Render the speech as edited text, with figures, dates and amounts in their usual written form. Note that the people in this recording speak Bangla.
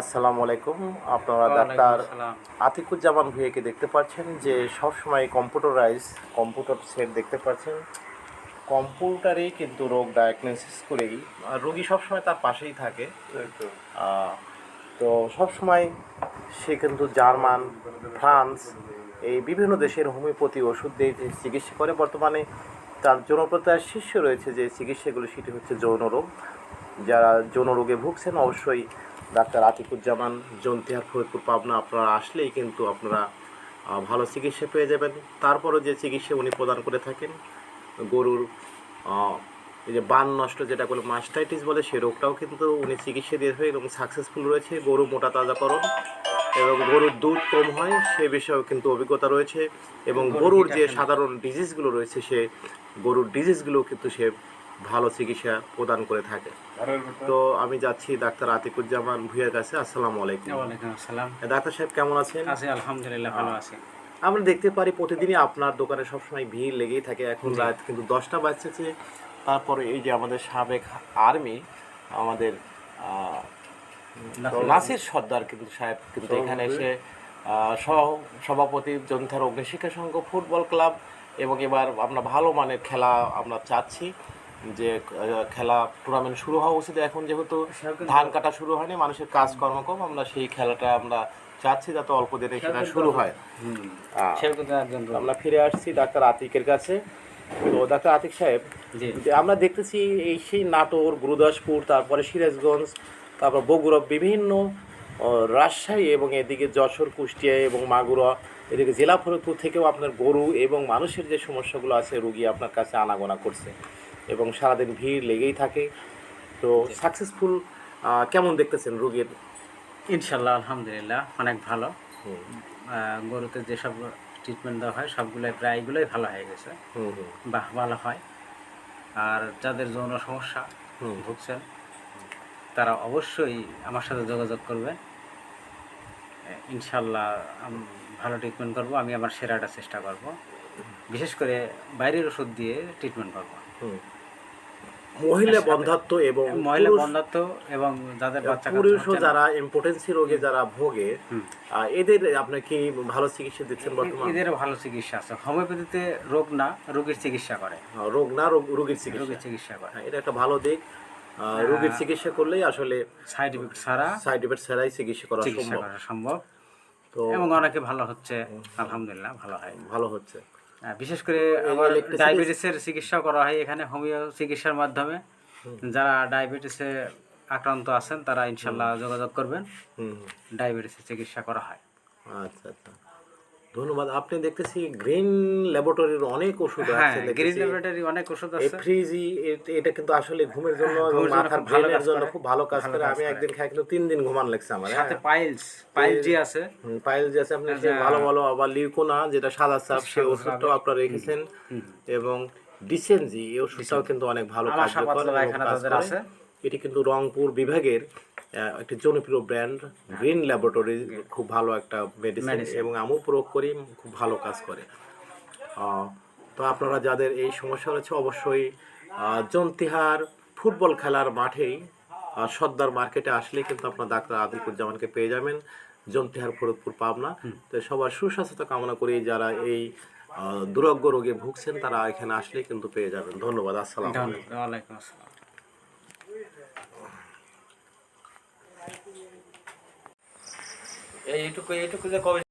আসসালামু আলাইকুম। আপনারা ডাক্তার আতিকুজ্জামান ভুঁইয়াকে দেখতে পাচ্ছেন যে সবসময় কম্পিউটার সেট দেখতে পাচ্ছেন। কম্পিউটারেই কিন্তু রোগ ডায়াগনোসিস করেই রোগী সবসময় তার পাশেই থাকে। তো সবসময় সে কিন্তু জার্মান, ফ্রান্স এই বিভিন্ন দেশের হোমিওপ্যাথি ওষুধ দিয়ে যে চিকিৎসা করে। বর্তমানে তার জনপ্রিয়তার শীর্ষে রয়েছে যে চিকিৎসাগুলো, সেটি হচ্ছে যৌন রোগ। যারা যৌন রোগে ভুগছেন অবশ্যই ডাক্তার আতিকুজ্জামান, জন্তিহার, ফরিদপুর, পাবনা আপনারা আসলেই কিন্তু আপনারা ভালো চিকিৎসা পেয়ে যাবেন। তারপরও যে চিকিৎসা উনি প্রদান করে থাকেন, গরুর এই যে বান নষ্ট যেটা বলে মাস্টাইটিস বলে, সে রোগটাও কিন্তু উনি চিকিৎসা দিয়ে থাকে এবং সাকসেসফুল রয়েছে। গরু মোটা তাজাকরণ এবং গরুর দুধ কম হয় সে বিষয়েও কিন্তু অভিজ্ঞতা রয়েছে। এবং গরুর যে সাধারণ ডিজিজগুলো রয়েছে, সে গরুর ডিজিজগুলো কিন্তু সে ভালো চিকিৎসা প্রদান করে থাকে। তো আমি যাচ্ছি ডাক্তার আতিকুজ্জামান ভুঁইয়ার কাছে। আসসালামু আলাইকুম। ওয়ালাইকুম আসসালাম। ডাক্তার সাহেব কেমন আছেন? আছি আলহামদুলিল্লাহ, ভালো আছি। আমরা দেখতে পারি প্রতিদিনই আপনার দোকানে সবসময় ভিড় লেগেই থাকে। এখন রাত কিন্তু 10টা বাজছে। তারপরে এই যে আমাদের সাবেক আর্মি আমাদের নাসির সর্দার কিন্তু সাহেব কিন্তু এখানে এসে সভাপতি জন্তিহার অগ্নিশিক্ষা সংঘ ফুটবল ক্লাব, এবং এবার আমরা ভালো মানের খেলা আমরা চাচ্ছি যে খেলা টুর্নামেন্ট শুরু হওয়া উচিত। এখন যেহেতু ধান কাটা শুরু হয়নি, মানুষের কাজকর্ম কম, আমরা সেই খেলাটা আমরা চাচ্ছি যাতে অল্প দিনে সেটা শুরু হয়। আমরা ফিরে আসছি ডাক্তার আতিকের কাছে। তো ডাক্তার আতিক সাহেব, আমরা দেখতেছি এই সেই নাটোর, গুরুদাসপুর, তারপরে সিরাজগঞ্জ, তারপর বগুড়া, বিভিন্ন রাজশাহী এবং এদিকে যশোর, কুষ্টিয়া এবং মাগুরা, এদিকে জেলা ফরিদপুর থেকেও আপনার গরু এবং মানুষের যে সমস্যাগুলো আছে রুগী আপনার কাছে আনাগোনা করছে এবং সারাদিন ভিড় লেগেই থাকে। তো সাকসেসফুল কেমন দেখতেছেন রুগীর? ইনশাল্লাহ আলহামদুলিল্লাহ অনেক ভালো। গরুতে যেসব ট্রিটমেন্ট দেওয়া হয় সবগুলোই প্রায়গুলোই ভালো হয়ে গেছে। বাহ, ভালো হয়। আর যাদের যৌন সমস্যা ভুগছেন তারা অবশ্যই আমার সাথে যোগাযোগ করবে। ইনশাল্লাহ ভালো ট্রিটমেন্ট করব। আমি আমার সেরাটা চেষ্টা করব, বিশেষ করে বাইরের ওষুধ দিয়ে ট্রিটমেন্ট করব। মহিলা বন্ধাত্ব এবং যাদের বাচ্চা পুরুষও যারা ইম্পোটেন্সি রোগে যারা ভোগে, এদের আপনি কি ভালো চিকিৎসা দিচ্ছেন বর্তমানে? এদেরও ভালো চিকিৎসা আছে। হোমিওপ্যাথিতে রোগ না, রোগীর চিকিৎসা করে। রোগ না, রোগীর চিকিৎসা করে। এটা একটা ভালো দিক। রোগীর চিকিৎসা করলেই আসলে সাইড এফেক্ট ছাড়াই চিকিৎসা করা সম্ভব। তো এবং অনেকে ভালো হচ্ছে, আলহামদুলিল্লাহ ভালো হচ্ছে। বিশেষ করে আবার ডায়াবেটিসের চিকিৎসা করা হয় এখানে হোমিও চিকিৎসার মাধ্যমে। যারা ডায়াবেটিসে আক্রান্ত আছেন তারা ইনশাল্লাহ যোগাযোগ করবেন। ডায়াবেটিসের চিকিৎসা করা হয়। আচ্ছা, ধন্যবাদ। আপনি দেখতেছি গ্রিন ল্যাবরেটরির অনেক ওষুধ আছে। গ্রিন ল্যাবরেটরি অনেক ওষুধ আছে। ফ্রিজি, এটা কিন্তু আসলে ঘুমের জন্য এবং মাথার ব্রেনের জন্য খুব ভালো কাজ করে। আমি একদিন খাই কিন্তু 3 দিন ঘুমান লাগছে আমার। সাথে পাইলজি আছে। আপনি যে ভালো আবার লিউকোনা যেটা সাদা সাপ, সেই ওষুধটাও আপনারা রেখেছেন। এবং ডিসেনজি এই ওষুধটাও কিন্তু অনেক ভালো কাজ করে। এটি কিন্তু রংপুর বিভাগের একটি জনপ্রিয় ব্র্যান্ড গ্রিন ল্যাবরেটরি, খুব ভালো একটা মেডিসিন এবং আমিও প্রয়োগ করি, খুব ভালো কাজ করে। তো আপনারা যাদের এই সমস্যা রয়েছে অবশ্যই জন্তিহার ফুটবল খেলার মাঠেই সর্দার মার্কেটে আসলে কিন্তু আপনার ডাক্তার আতিকুজ্জামানকে পেয়ে যাবেন, জন্তিহার, ফরিদপুর, পাবনা। তো সবার সুস্বাস্থ্য কামনা করি। যারা এই দুরারোগ্য রোগে ভুগছেন তারা এখানে আসলে কিন্তু পেয়ে যাবেন। ধন্যবাদ। আসসালামু আলাইকুম। আসসালাম। এইটুকু যে কবে